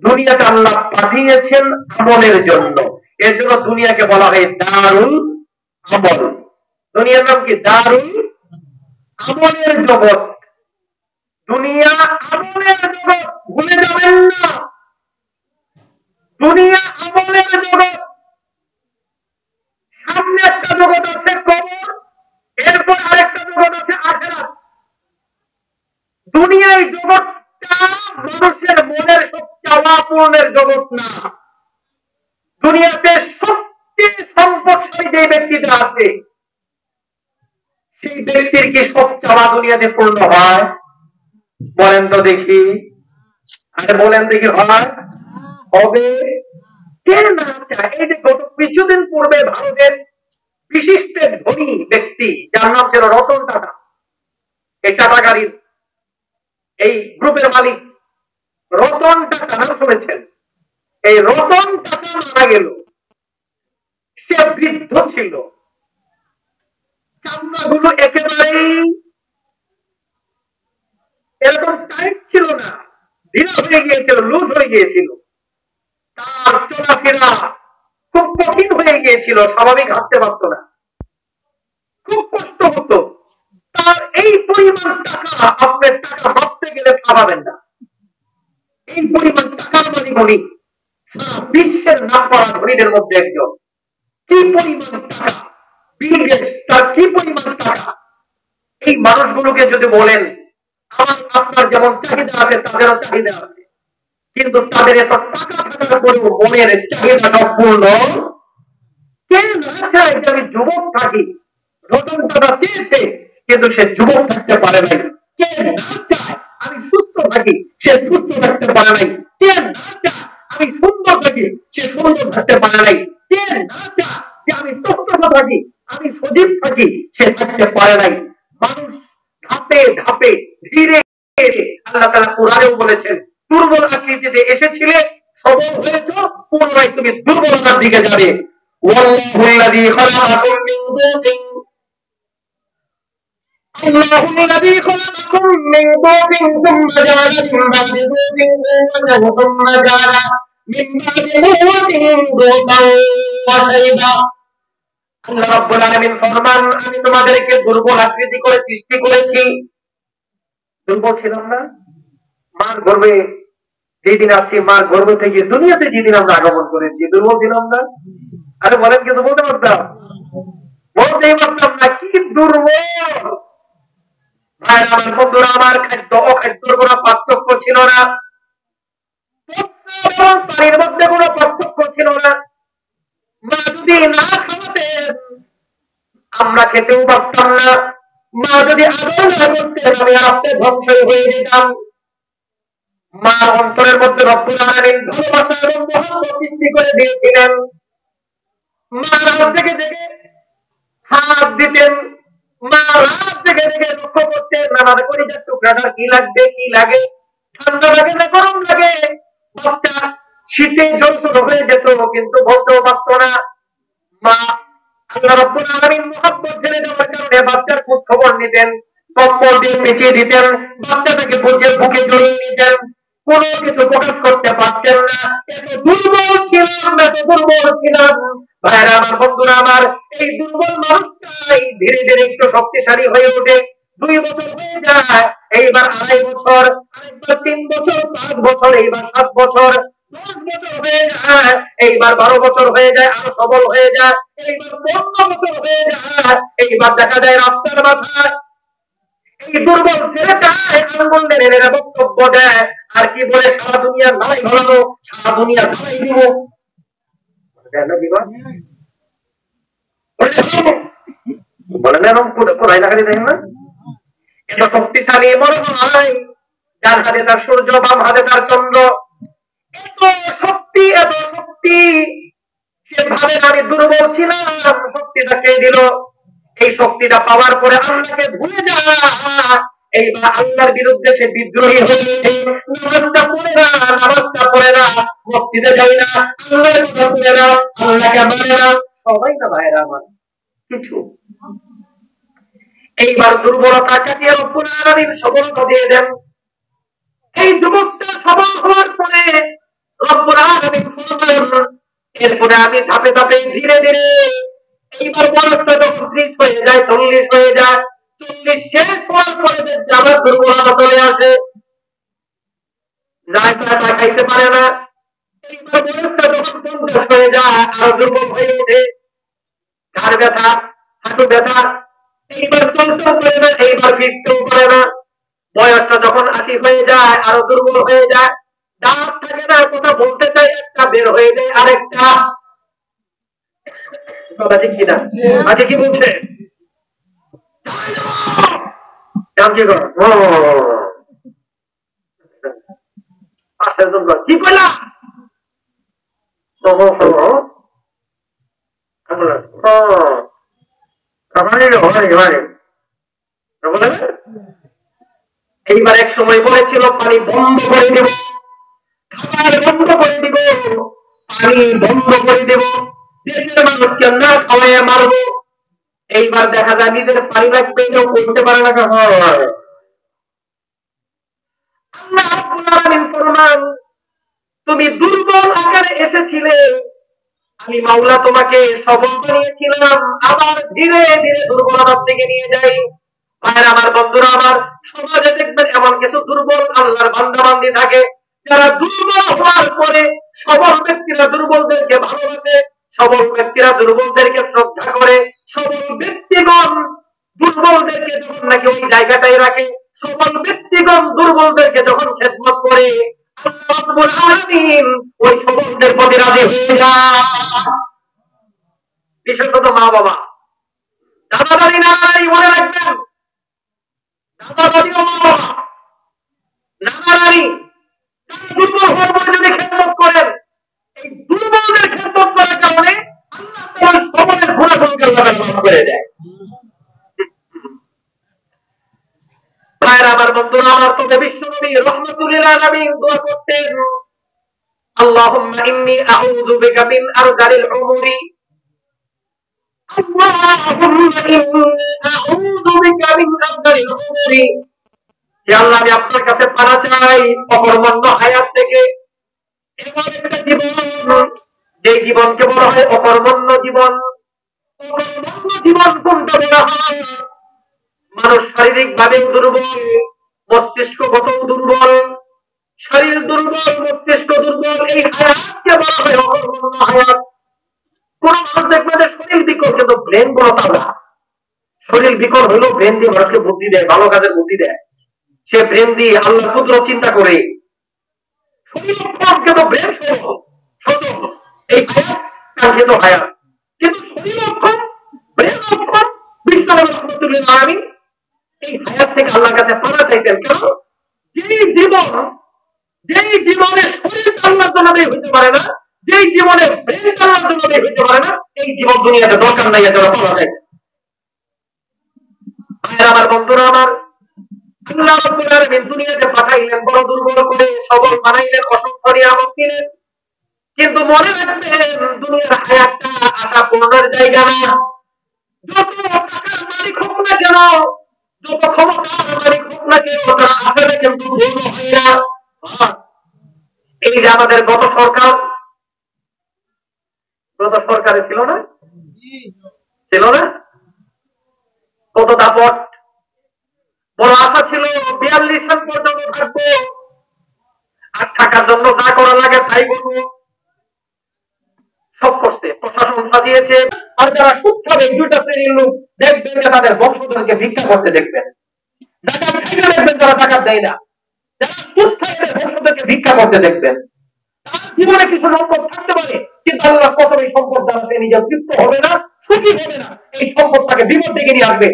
Speaker 1: দুনিয়াতে আল্লাহ পাঠিয়েছেন আমলের জন্য। এর জন্য দুনিয়াকে বলা হয় দারুল আমল। দুনিয়ার নাম কি? দারুল আমলের জগৎ। দুনিয়া আমলের জগৎ, ভুলে যাবেন না। দুনিয়া আমলের জগৎ। সামনে একটা জগৎ আছে কবর, এরপর আরেকটা জগৎ আছে আখিরাত। দুনিয়ায় জগৎটা মানুষের মনের সব চাওয়া পূরণের জগৎ না। দুনিয়াতে সবচেয়ে সম্পদশালী যে ব্যক্তিটা আছে, সেই ব্যক্তির কি সব চাওয়া দুনিয়াতে পূর্ণ হয়? বলেন তো দেখি। আরে বলেন দেখি, হয়? হবে? কে না চায়? এই যে গত কিছুদিন পূর্বে ভারতের বিশিষ্ট ধনী ব্যক্তি, যার নাম ছিল রতন টাটা, এই টাটা গাড়ির এই গ্রুপের মালিক রতন টাটা, নাম শুনেছেন? এই রতন টাটা মারা গেল। সে বৃদ্ধ ছিল, চামড়াগুলো একেবারেই এরকম টাইট ছিল না, ঢিলা হয়ে গিয়েছিল, লুজ হয়ে গিয়েছিল। তার চলাফেরা খুব কঠিন হয়ে গিয়েছিল, স্বাভাবিক হাঁটতে পারত না, খুব কষ্ট হতো। তার এই পরিমাণ টাকা, আপনার টাকা ভাবতে গেলে ভাবাবেন না। এই পরিমাণ টাকার মালিক উনি, সারা বিশ্বের নাম করা ধনীদের মধ্যে একজন। কি পরিমাণ টাকা! বিল গেটস, তার কি পরিমাণ টাকা! এই মানুষগুলোকে যদি বলেন আমার আপনার যেমন চাহিদা আছে তাদেরও চাহিদা আছে, কিন্তু তাদের এত টাকা থাকার পরেও মনের চাহিদা সম্পূর্ণ কে না চায় যে আমি যুবক থাকি? রতন টাটা চেয়েছে, কিন্তু সে যুবক থাকতে পারে নাই। কে না চায় আমি সুস্থ থাকি? সে সুস্থ থাকতে পারে নাই। কে না চায় আমি সুন্দর থাকি? সে সুন্দর থাকতে পারে নাই। কে না চায় যে আমি সুস্থতা থাকি, আমি সজীব থাকি? সে থাকতে পারে নাই। মানুষ ধাপে ধাপে ধীরে ধীরে, আল্লাহ তাআলা কোরআনেও বলেছেন, দুর্বল আকৃতিতে এসেছিলে, সবল হয়েছ, পুনরায় তুমি দুর্বলতার দিকে যাবে। ওয়াল্লাহুল্লাযী খালাকাকুম মিন দুতিন আল্লাহুল্লাযী খালাকাকুম মিন দুতিন সুম্মা জাআলা মিন বা'দি দুতিন কুওয়াতান সুম্মা জাআলা মিন বা'দি কুওয়াতিন দুতান ওয়া শাইবা। আল্লাহ রাব্বুল আলামিন ফরমান, আমি তোমাদেরকে দুর্বল আকৃতি করে সৃষ্টি করেছি। দুর্বল ছিলাম না? মার গর্ভে যেদিন আসছি, মার গর্ভ থেকে দুনিয়াতে যেদিন আমরা আগমন করেছি, দুর্বল ছিলাম না? আরে বলেন, কিছু বলতে পারতাম? বলতেই পারতাম না। কি দুর্বল! ভাইরা আমার, বন্ধুরা আমার, খাদ্য অখাদ্যর কোনো পার্থক্য ছিল না, পানির মধ্যে কোনো পার্থক্য ছিল না। মা যদি না খাওয়াতেন আমরা খেতেও পারতাম না। মা যদি আদর না করতেন আমি আপনি ধ্বংস হয়ে যেতাম। মা অন্তরের মধ্যে রব্বুল আলামিন ভালোবাসা এবং মহব্বত সৃষ্টি করে দিয়েছিলেন। মা রাত থেকে জেগে হাত দিতেন, মা রাত থেকে জেগে লক্ষ্য করতেন আমার কলিজার টুকরাটা কি লাগবে, কি লাগে, ঠান্ডা লাগে না গরম লাগে। বাচ্চা শীতে জ্বর হয়ে যেত, কিন্তু বলতেও পারত না। মা আল্লাহ রাব্বুল আলামিন মহব্বত ঢেলে দেওয়ার কারণে বাচ্চার খোঁজ খবর নিতেন, কম্বল দিয়ে পেঁচিয়ে দিতেন, বাচ্চাটাকে বুকে জড়িয়ে নিতেন। কোনো কিছু প্রকাশ করতে পারতেন না। এত দুর্বল ছিলাম, এত দুর্বল ছিলাম। ভাইরা আমার, বন্ধুরা আমার, এই দুর্বল মানুষটাই ধীরে ধীরে একটু শক্তিশালী হয়ে ওঠে। 2 বছর হয়ে যায়, এইবার 2.5 বছর, আরেকবার 3 বছর, 5 বছর, এইবার 7 বছর, 10 বছর হয়ে যায়, এইবার 12 বছর হয়ে যায়, আরো সবল হয়ে যায়, এইবার 15 বছর হয়ে যায়, এইবার দেখা যায় রাস্তার মাথায় এই দুর্বল ছেলেটাই আঙ্গুল নেড়ে বক্তব্য দেয়, আর কি বলে, সারা দুনিয়া ধালাই ঘোরানো, সারা দুনিয়া ধালাই দিব। বলেন এরকম কোথায় লাগালি দেখেন না? এত শক্তিশালী মনে হয়, যার হাতে তার সূর্য, বাম হাতে তার চন্দ্র। এত শক্তি, এত শক্তি, সে ভাবে আমি দুর্বল ছিলাম, শক্তিটা কে দিল? এই শক্তিটা পাওয়ার পরে আল্লাহকে ভুলে যায়, এইবার আল্লাহর বিরুদ্ধে সে বিদ্রোহী হয়েছে, নামাজটা পড়ে না, নামাজটা পড়ে না, মসজিদে যায় না, আল্লাহর কথা শুনে না, আল্লাহকে মানে না, সবাই না ভাইরা আমার কিছু। এইবার দুর্বলতা কাটিয়ে রব্বুল আলামিন সবলতা দিয়ে দেন। এই যুবকটা সবল হওয়ার পরে রব্বুল আলামিন ফরমান, এরপরে আমি ধাপে ধাপে ধীরে ধীরে, এইবার বয়সটা যখন 30 হয়ে যায়, 40 হয়ে যায়, 40 শেষ হওয়ার পরে আবার দুর্বলতা চলে আসে, তা খাইতে পারে না। এইবার বয়সটা যখন 50 হয়ে যায়, আরো দুর্বল হয়ে ওঠে, ঘাড় ব্যথা, হাঁটু ব্যথা, এইবার চলতেও পারে না, এইবার ফিরতেও পারে না। বয়সটা যখন 80 হয়ে যায়, আরো দুর্বল হয়ে যায়, দাঁত থাকে না, কথা বলতে চাই একটা, বের হয়ে যায় আরেকটা। ঠিক কিনা? আজকে কি বলছে? কি করলাম? এইবার এক সময় বলেছিল পানি বন্ধ করে দেব, খাবার বন্ধ করে দিব, পানি বন্ধ করে দেব, দেশের মানুষকে না খাওয়াইয়া মারবো। এইবার দেখা যায় নিজের পানি লাগবে কেউ করতে পারে না। তুমি দুর্বল আকারে এসেছিলে, আমি মাওলা তোমাকে সবল বানিয়েছিলাম, আবার ধীরে ধীরে দুর্বলতার দিকে নিয়ে যাই। ভাইয়ের আমার, বন্ধুরা আমার, সমাজে দেখবেন এমন কিছু দুর্বল আল্লাহর বান্দা বান্দি থাকে, যারা দুর্বল হওয়ার পরে সবল ব্যক্তিরা দুর্বলদেরকে ভালোবাসে, সবল ব্যক্তিরা দুর্বলদেরকে শ্রদ্ধা করে, সবল ব্যক্তিগণ দুর্বলদেরকে যখন নাকি ওই জায়গাটাই রাখে, সবল ব্যক্তিগণ দুর্বলদেরকে যখন খেদমত করে, আল্লাহ রাব্বুল আলামিন ওই সবলদের প্রতি রাজি হয়ে যায়। বিশেষত মা বাবা, দাদা দাদি, নানা নানি, মনে রাখবেন, দাদা দাদি ও মা বাবা, নানা নানি, দুর্বল হওয়ার পরে যদি খেদমত করেন, এই দুর্বলদের খেদমত করার কারণে আল্লাহ সবলের গুণাগুণকে আল্লাহ করে দেয়। ভাইরা আমার, বন্ধুরা আমার, তবে বিশ্বনবী রাহমাতুল লিল আলামিন দোয়া করতেন, আল্লাহুম্মা ইন্নী আউযু বিকা মিন আরযালিল উমুরি, আল্লাহুম্মা ইন্নী আউযু বিকা মিন আরযালিল উমুরি, হে আল্লাহ, আমি আপনার কাছে পানা চাই অকর্মণ্য হায়াত থেকে। এমন একটা জীবন, যে জীবনকে বলা হয় অকর্মণ্য জীবন। অকর্মণ্য জীবন কোনটা বলা হয়? মানুষ শারীরিক ভাবে দুর্বল, মস্তিষ্কগত দুর্বল, শরীর দুর্বল, মস্তিষ্ক দুর্বল, এই হায়াতকে বলা হয় অকর্মণ্য হায়াত। কোন মানুষ দেখবে যে শরীর বিকল, কিন্তু ব্রেন বড় তাজা। শরীর বিকল হইলেও ব্রেন দিয়ে মানুষকে বুদ্ধি দেয়, ভালো কাজের বুদ্ধি দেয়, সে ব্রেন দিয়ে আল্লাহ কুদরত চিন্তা করে। শরীর কম কিন্তু ব্রেন সচল, এই হায়াত কাঙ্ক্ষিত হায়াত। কিন্তু শরীর কম, ব্রেন কম, বিশ্বনবী রাহমাতুল লিল আলামিন এই হায়াত থেকে আল্লাহর কাছে পানা চাইতেন। কেন? যেই জীবনে শরীর আল্লাহর জন্য হইতে পারে না, যেই জীবনে ব্রেন আল্লাহর জন্য হইতে পারে না, এই জীবন দুনিয়াতে দরকার নাই, এত পাওয়া যায়। ভাইয়ের আমার, বন্ধুরা আমার, আল্লাহ রাব্বুল আলামিন দুনিয়াতে পাঠাইলেন বড় দুর্বল করে, সবল বানাইলেন, অসংখ্য নিয়ামত দিলেন। কিন্তু মনে রাখবেন, দুনিয়ার হায়াতটা আশা পূরণের জায়গা না। যত টাকার মালিক হোক না কেন, যত ক্ষমতার মালিক হোক না কেন, তারা আসলে কিন্তু পূর্ণ হয় না। এই যে আমাদের গত সরকারে ছিল না, কত দাপট, বড় আশা ছিল 42 সাল পর্যন্ত থাকবো, আর থাকার জন্য যা করা লাগে তাই করবো। সব করছে, প্রশাসন সাজিয়েছে। আর যারা সুদ খাবে, 2টা শ্রেণীর লোক দেখবেন যে তাদের বংশধরকে ভিক্ষা করতে দেখবেন। জাকাত খাইতে দেখবেন যারা জাকাত দেয় না, যারা সুদ খাইতে বংশধরকে ভিক্ষা করতে দেখবেন। তার জীবনে কিছু সম্পদ থাকতে পারে, কিন্তু আল্লাহ কসম, এই সম্পদ দ্বারা সে নিজে তৃপ্ত হবে না, সুখী হবে না। এই সম্পদ তাকে বিপদ থেকে নিয়ে আসবে।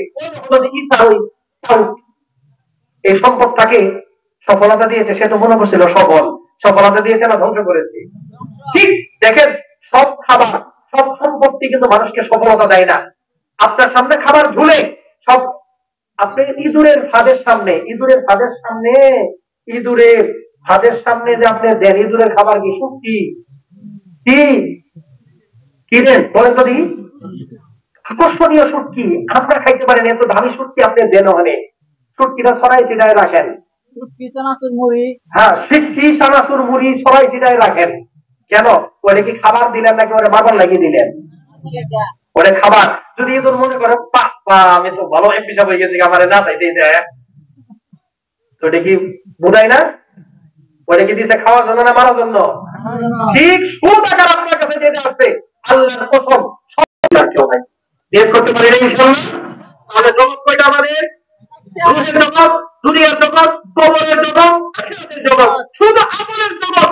Speaker 1: এই সম্পদ তাকে সফলতা দিয়েছে, সে তো মনে করছিল সফলতা দিয়েছে না ধ্বংস করেছে। ঠিক দেখেন, সব খাবার, সব সম্পত্তি কিন্তু মানুষকে সফলতা দেয় না। আপনার সামনে খাবার ঝুলে সব আপনি ইঁদুরের ফাঁদের সামনে যে আপনি দেন, ইঁদুরের খাবার কি শুটকি? কি কি দেন বলেন তো দেখি? আকর্ষণীয় শুটকি আমরা খাইতে পারেন, এত দামি শুটকি আপনি দেন। ওখানে শুটকিটা ছড়াই ছিটায় রাখেন, হ্যাঁ সিটকি চানাচুর মুড়ি ছড়াই ছিটায় রাখেন। কেন? ওরে কি খাবার দিলেন নাকি ওরে মারবার লাগিয়ে দিলেন? ওরে খাবার। যদি ইঁদুর মনে করে আমি তো ভালো এমপি হয়ে গেছি, আমার না চাইতেই দেয়, তো এটা কি বোঝাই না? ওটা কি দিছে খাওয়ার জন্য না মারার জন্য? ঠিক সুদ আকার আপনার কাছে যেটা আছে, আল্লাহর কসম সব কেউ নাই বের করতে পারে না ইনশাআল্লাহ। তাহলে জগৎ কয়টা আমাদের? রূহের জগৎ, দুনিয়ার জগৎ, কবরের জগৎ, আখিরাতের জগৎ। শুধু আমলের জগৎ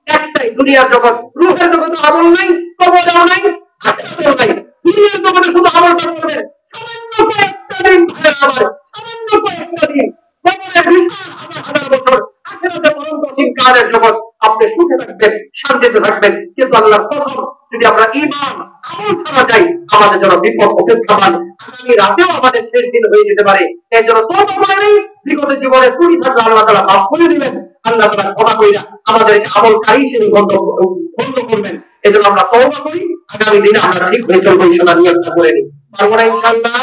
Speaker 1: একটাই, দুনিয়ার জগৎ। রূহের জগতে আমল নাই, কবরেও নাই, আখিরাতেও নাই। দুনিয়ার জগতে শুধু আমলটা করবেন সামান্য কয়েকটা দিন, সামান্য কয়েকটা দিন। কবরের বিশাল হাজার হাজার বছর, আখিরাতে পরন্তসীম কালের জগৎ। আপনি সুখে থাকবেন, শান্তিতে থাকবেন। কিন্তু আল্লাহর কসম, যদি আমরা ঈমান আমল ছাড়া যাই, আমাদের জন্য বিপদ অপেক্ষমান। আগামী রাতেও আমাদের শেষ দিন হয়ে যেতে পারে। এর জন্য তওবা করে নেই। বিগত জীবনে ত্রুটি থাকলে আল্লাহ তাআলা মাফ করে দিবেন। আল্লাহ তাআলা ক্ষমা কইরা আমাদেরকে আমলকারী হিসেবে বন্ধ করবেন। এজন্য আমরা তওবা করি, আগামী দিনে আমরা ঠিক হয়ে চলবো ইনশাআল্লাহ। নিয়তটা করে নিই, পারবো না ইনশাআল্লাহ?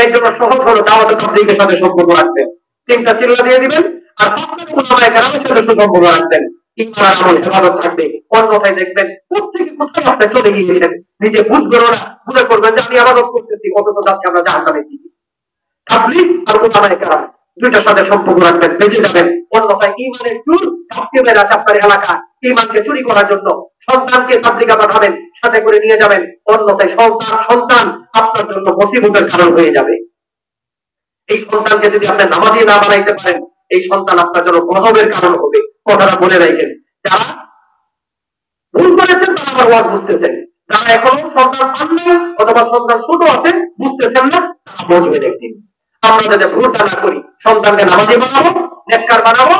Speaker 1: এর জন্য সহজ হলো দাওয়াত তাবলীগের সাথে সম্পর্ক রাখবেন। তিনটা চিল্লা দিয়ে দিবেন, আর আপনাদের উলামায়ে কেরামের সাথে সম্পর্ক রাখবেন। ঈমান আর আমল হেফাজত থাকবে। অন্যথায় দেখবেন প্রত্যেকে কোথায় আপনি চলে গিয়েছেন, নিজে বুঝবেন না, মনে করবেন যে আমি ইবাদত করতেছি, অথচ যাচ্ছি আমরা জাহান্নামের দিকে। তাবলীগ আর উলামায়ে কেরাম দুইটার সাথে সম্পর্ক রাখবেন, বেঁচে যাবেন। অন্যথায় ঈমানের চুর কাঁপতে বেড়াচ্ছে আপনার এলাকা, ঈমানকে চুরি করার জন্য সন্তানকে তাবলীগে পাঠাবেন, সাথে করে নিয়ে যাবেন। অন্যথায় সন্তান আপনার জন্য মুসিবতের কারণ হয়ে যাবে। এই সন্তানকে যদি আপনি নামাজি না বানাইতে পারেন, এই সন্তান আপনার জন্য গজবের কারণ হবে। কথাটা বলে রাখেন। যারা ভুল করেছেন তারা আমার ওয়াজ বুঝতেছেন, যারা এখনো সন্তান পান নাই অথবা সন্তান ছোট আছে বুঝতেছেন না, তারা বুঝবেন একদিন। আমরা যাতে ভুলটা না করি, সন্তানকে নামাজি বানাবো, নেককার বানাবো,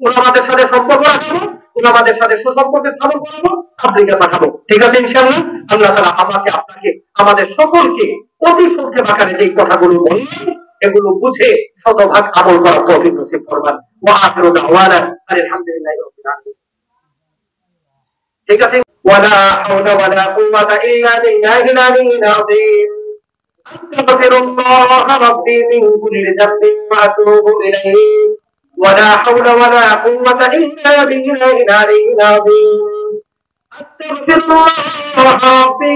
Speaker 1: উলামাদের সাথে সম্পর্ক রাখবো, উলামাদের সাথে সুসম্পর্ক স্থাপন করবো, তাবলীগে পাঠাবো। ঠিক আছে ইনশাআল্লাহ? আল্লাহ তাআলা আমাকে, আপনাকে, আমাদের সকলকে অতি সংক্ষেপ আকারে যে কথাগুলো বললেন এগুলো বুঝে শতভাগ আমল করার তৌফিক নসিব করবেন। ওয়া আখিরু দাওয়ানা আলহামদুলিল্লাহি রাব্বিল আলামিন। ঠিক আছে? ওয়ালা হাওলা ওয়ালা কুওয়াতা ইল্লা বিল্লাহিল আলিয়্যিল আযীম। আস্তাগফিরুল্লাহ রাব্বি মিন কুল্লি যামবিন ওয়া আতুবু ইলাইহি। ওয়ালা হাওলা ওয়ালা কুওয়াতা ইল্লা বিল্লাহিল আলিয়্যিল আযীম। আস্তাগফিরুল্লাহ রাব্বি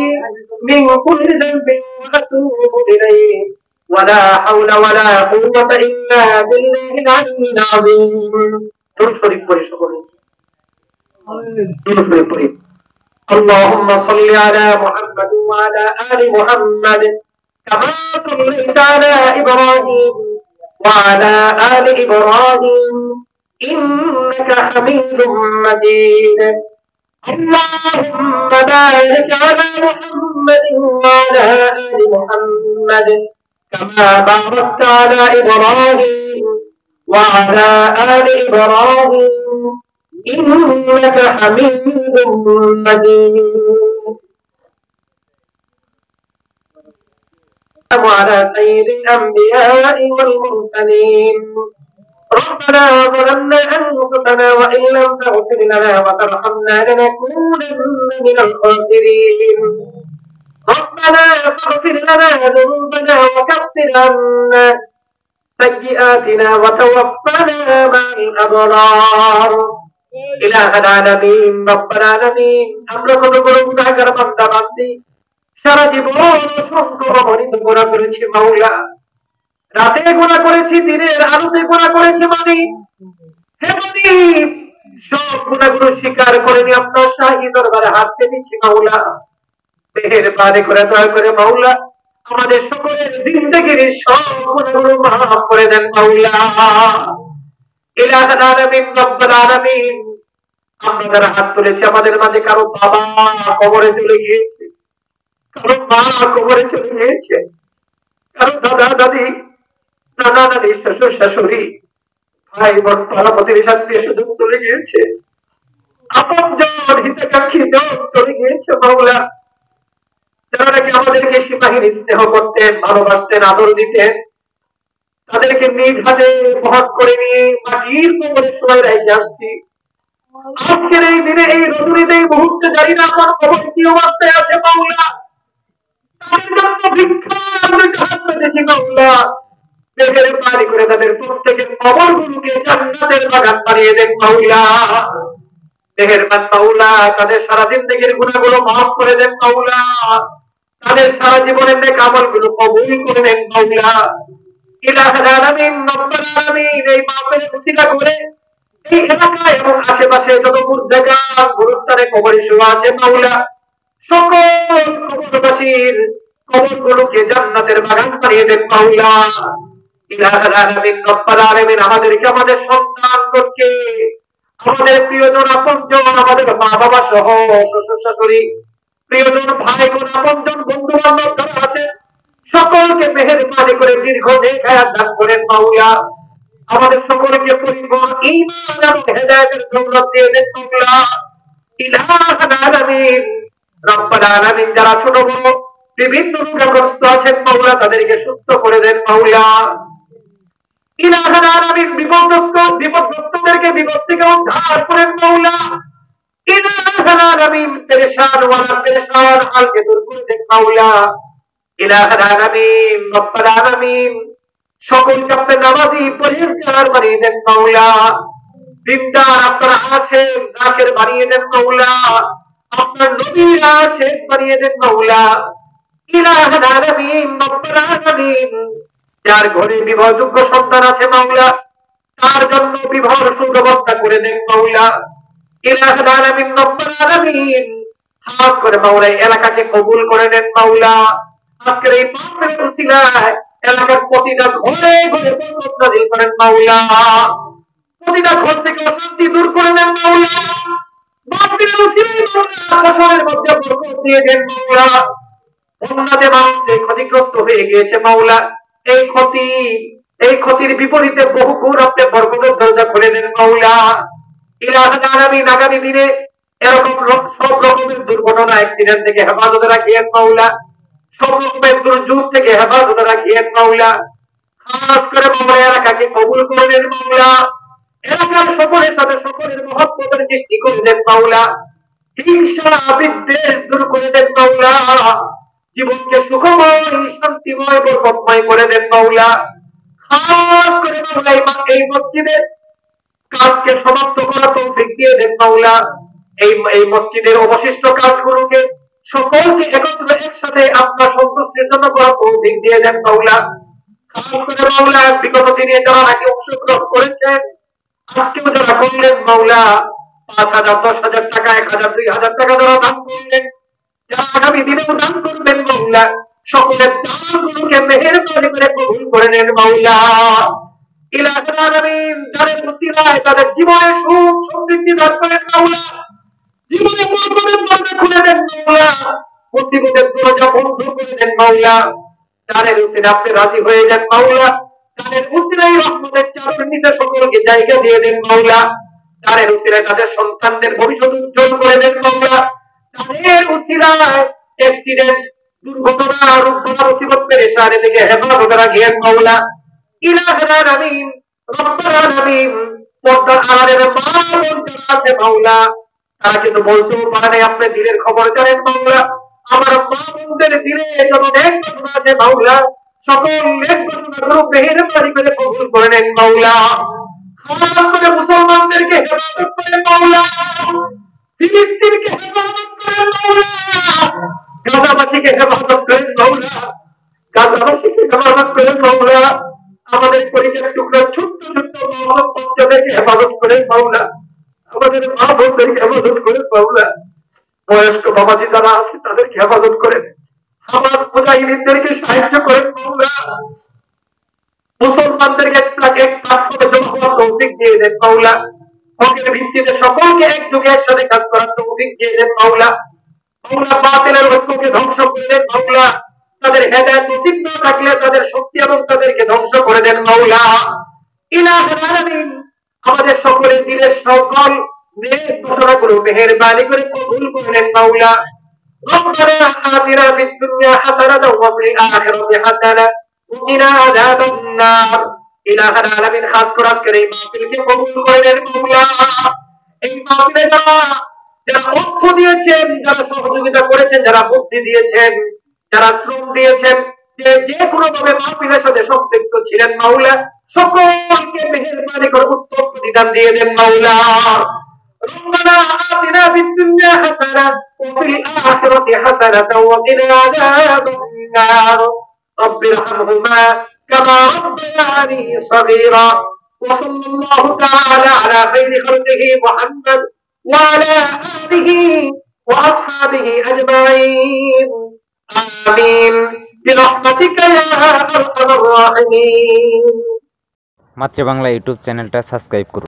Speaker 1: মিন কুল্লি যামবিন ওয়া আতুবু ইলাইহি। ولا حول ولا قوة إلا بالله العلي العظيم. درود شريف পড়ি সকলে। درود شريف পড়ি। اللهم صل على محمد وعلى آل محمد كما صليت على إبراهيم وعلى آل إبراهيم إنك حميد مجيد. اللهم بارك على محمد وعلى آل محمد كما باركت على إبراهيم وعلى آل إبراهيم إنك حميد مجيد. وعلى سيد الأنبياء والمرسلين. ربنا ظلمنا أنفسنا وإن لم تغفر لنا وترحمنا لنكونن من الخاسرين. ربنا فاغفر لنا ذنوبنا وكفر عنا سيئاتنا وتوفنا مع الأبرار. إله العالمين رب العالمين আমরা কতগুলো গুনাহগার বান্দা বান্দি সারা জীবন অসংখ্য অগণিত গুনাহ করেছি মাওলা। রাতে গুনাহ করেছি, দিনের আলোতে গুনাহ করেছি মালিক। হে মালিক, সব গুনাহগুলো স্বীকার করে নিয়ে আপনার শাহী দরবারে হাত পেতেছি মাওলা। মেহেরবানি করে দয়া করে মাওলা আমাদের সকলের জিন্দেগির সব গুনাহগুলো মাফ করে দেন মাওলা। ইলাহুল আলামিন রব্বুল আলামিন, আমরা যারা হাত তুলেছি আমাদের মাঝে কারো বাবা কবরে চলে গিয়েছে, কারো মা কবরে চলে গিয়েছে, কারো দাদা দাদি, নানা নানি, শ্বশুর শাশুড়ি, ভাই বোন, পাড়া প্রতিবেশী আত্মীয় স্বজন চলে গিয়েছে, আপনজন হিতাকাঙ্ক্ষী জন চলে গিয়েছে মাওলা। যারা নাকি আমাদেরকে সিপাহীর স্নেহ করতেন, ভালোবাসতেন, আদর দিতেন, তাদেরকে নিজ হাতে বহন করে নিয়ে মাটির কোমরে সবাই রেখে আসছি। আজকের এই দিনে এই রজনীতে এই মুহূর্তে জানি না আমার কবর কি অবস্থায় আছে মাওলা। তাদের জন্য ভিক্ষা আমি হাত পেতেছি মাওলা। দেখে পানি করে তাদের প্রত্যেকের কবর গুলোকে জান্নাতের বাগান বানিয়ে দেন মাওলা। মেহেরবান মাওলা, তাদের সারা জিন্দেগির গুনাহগুলো মাফ করে দেন মাওলা। তাদের সারা জীবনের নেক আমলগুলো কবুল করে নেন মাওলা। ইলাহুল আলামিন রব্বুল আলামিন, এই মাহফিলে উসিলা করে এই এলাকায় এবং আশেপাশে যত মুর্দাগান গুরুস্থানে কবরে শুয়ে আছে মাওলা, সকল কবরবাসীর কবরগুলোকে জান্নাতের বাগান বানিয়ে দেন মাওলা। ইলাহুল আলামিন রব্বুল আলামিন, আমাদেরকে আমাদের সন্তানদেরকে আমাদের প্রিয়জন আপনজন আমাদের মা বাবা সহ শ্বশুর শাশুড়ি প্রিয়জন ভাই বোন আপনজন বন্ধু বান্ধব যারা আছে সকলকে মেহেরবানি করে দীর্ঘ নেক-হায়াত দান করেন মাওলা। আমাদের সকলকে পরিপূর্ণ ঈমান এবং হেদায়েতের দৌলত দিয়ে দেন মাওলা। ইলাহুল আলামিন রব্বুল আলামিন, যারা ছোট বড় বিভিন্ন রোগগ্রস্ত আছেন মাওলা, তাদেরকে সুস্থ করে দেন মাওলা। ইলাহুল আলামিন, বিপদগ্রস্তদেরকে বিপদ থেকে উদ্ধার করেন মাওলা। ইলাহুল আলামিন, পেরেশান হালকে দূর করে দেন মাওলা। ইলাহুল আলামিন রব্বুল আলামিন, সকলকে আপনার নামাজি পরহেজগার বানিয়ে দেন মাওলা। দিনদার আপনার আশিক জাকির বানিয়ে দেন মাওলা। আপনার নবীর আশিক বানিয়ে দেন মাওলা। ইলাহুল আলামিন রব্বুল আলামিন, যার ঘরে বিবাহযোগ্য সন্তান আছে মাওলা, তার জন্য বিবাহের সুব্যবস্থা করে দেন মাওলা। ইলাহুল আলামিন রব্বুল আলামিন, হাত করে মাওলা এলাকাকে কবুল করে নেন মাওলা। আজকের এই মাহফিলের উসিলায় এলাকার প্রতিটা ঘরে ঘরে বরকত নাযিল করেন মাওলা। প্রতিটা ঘর থেকে অশান্তি দূর করে নেন মাওলা। মাহফিলের উসিলায় মাওলা ফসলের মধ্যে বরকত দিয়ে দেন মাওলা। বন্যাতে মানুষ যে ক্ষতিগ্রস্ত হয়ে গিয়েছে মাওলা, এই ক্ষতির বিপরীতে বহু গুণ আপনি বরকতের দরজা খুলে দেন মাওলা। ইলাহুল আলামিন, আগামী দিনে এরকম সব রকমের দুর্ঘটনা অ্যাক্সিডেন্ট থেকে হেফাজতে রাখিয়েন মাওলা। সব রকমের দুর্যোগ থেকে হেফাজতে রাখিয়েন মাওলা। খাস করে মাওলা এলাকাকে কবুল করে দেন মাওলা। এলাকার সকলের সাথে সকলের মহব্বতের সৃষ্টি করে দেন মাওলা। হিংসা বিদ্বেষ দূর করে দেন মাওলা। জীবনকে সুখময় শান্তিময় বরকতময় করে দেন মাওলা। খাস করে মাওলা এই মসজিদের কাজকে সমাপ্ত করা তৌফিক দিয়ে দেন মাওলা। এই মসজিদের অবশিষ্ট কাজগুলোকে সকলকে একসাথে আপনার সন্তুষ্টির জন্য করা তৌফিক দিয়ে দেন মাওলা। খাস করে মাওলা বিগত দিনে যারা নাকি অংশগ্রহণ করেছেন, আজকেও যারা করলেন মাওলা, 5,000 10,000 টাকা 1,000 2,000 টাকা যারা দান করলেন, যারা আগামী দিনেও দান করবেন মাওলা, সকলের দানগুলোকে মেহেরবানি করে কবুল করে নেন মাওলা। ইলাহুল আলামিন, যাদের উসিলায় তাদের জীবনে সুখ সমৃদ্ধি দান করেন মাওলা। জীবনে বরকতের দরজা খুলে দেন মাওলা। মুসিবতের দরজা বন্ধ করে দেন মাওলা। যাদের উসিলায় আপনি রাজি হয়ে যান মাওলা, যাদের উসিলায় রহমতের চাদর নিচে সকলকে জায়গা দিয়ে দেন মাওলা। যাদের উসিলায় তাদের সন্তানদের ভবিষ্যৎ উজ্জ্বল করে দেন মাওলা। যাদের উসিলায় অ্যাক্সিডেন্ট দুর্ঘটনা রূপনা মুসিবত পেরেশানি থেকে হেফাজতে রাখিয়েন মাওলা। ইলাহুল আলামিন রব্বুল আলামিন, পর্দার আড়ালের মা বোন যারা আছে মাওলা, তারা কিন্তু বলতেও পারে না, আপনি দিলের খবর জানেন মাওলা। আমার মা বোনদের দিলে যত নেক বাসনা আছে মাওলা, সকল নেক বাসনাগুলো মেহেরবানি করে কবুল করে নেন মাওলা। খাস করে মুসলমানদেরকে হেফাজত করেন মাওলা। ফিলিস্তিনকে হেফাজত করেন মাওলা। গাজাবাসীকে হেফাজত করেন মাওলা। গাজাবাসীকে হেফাজত করেন মাওলা। আমাদের পরিচয় টুকরা ছোট্ট ছোট্ট বাচ্চাদেরকে হেফাজত করেন মাওলা। আমাদের মা বোনদেরকে হেফাজত করেন মাওলা। বয়স্ক বাবাজি যারা আছে তাদেরকে হেফাজত করেন। হামাস মুজাহিদিনদেরকে সাহায্য করেন মাওলা। মুসলমানদেরকে এক প্ল্যাটফর্মে জমা হওয়ার তৌফিক দিয়ে দেন মাওলা। হকের ভিত্তিতে সকলকে একযোগে একসাথে কাজ করার তৌফিক দিয়ে দেন মাওলা। মাওলা বাতিলের ঐক্যকে ধ্বংস করে দেন মাওলা। তাদের হেদায়েত নসিব না থাকলে তাদের শক্তি এবং তাদেরকে ধ্বংস করে দেন মাওলা। ইলাহুল আলামিন, আমাদের সকলের দিলের সকল নেক বাসনাগুলো মেহেরবানি করে কবুল করে নেন মাওলা। রব্বানা আতিনা ফিদ দুনিয়া হাসানাতাও ওয়া ফিল আখিরাতি হাসানাতাও ওয়া কিনা আযাবান নার। ইলাহার আলামিন খাস করে আজকের এই মাহফিলকে কবুল করে নেন মাওলা। এই মাহফিলে যারা অর্থ দিয়েছেন, যারা সহযোগিতা করেছেন, যারা বুদ্ধি দিয়েছেন, যারা শ্রম দিয়েছেন, যে কোনো ভাবে মাহফিলের সাথে সম্পৃক্ত ছিলেন মাওলা, সকলকে মেহেরবানি করে উত্তম প্রতিদান দিয়ে দেন মাওলা। ربنا آتنا في الدنيا حسنة وفي الآخرة حسنة وقنا عذاب النار رب ارحمهما كما ربياني صغيرا وصلى الله تعالى على خير خلقه محمد وعلى آله وأصحابه أجمعين آمين برحمتك يا أرحم الراحمين।
Speaker 2: মাতৃবাংলা ইউটিউব চ্যানেলটা সাবস্ক্রাইব করুন।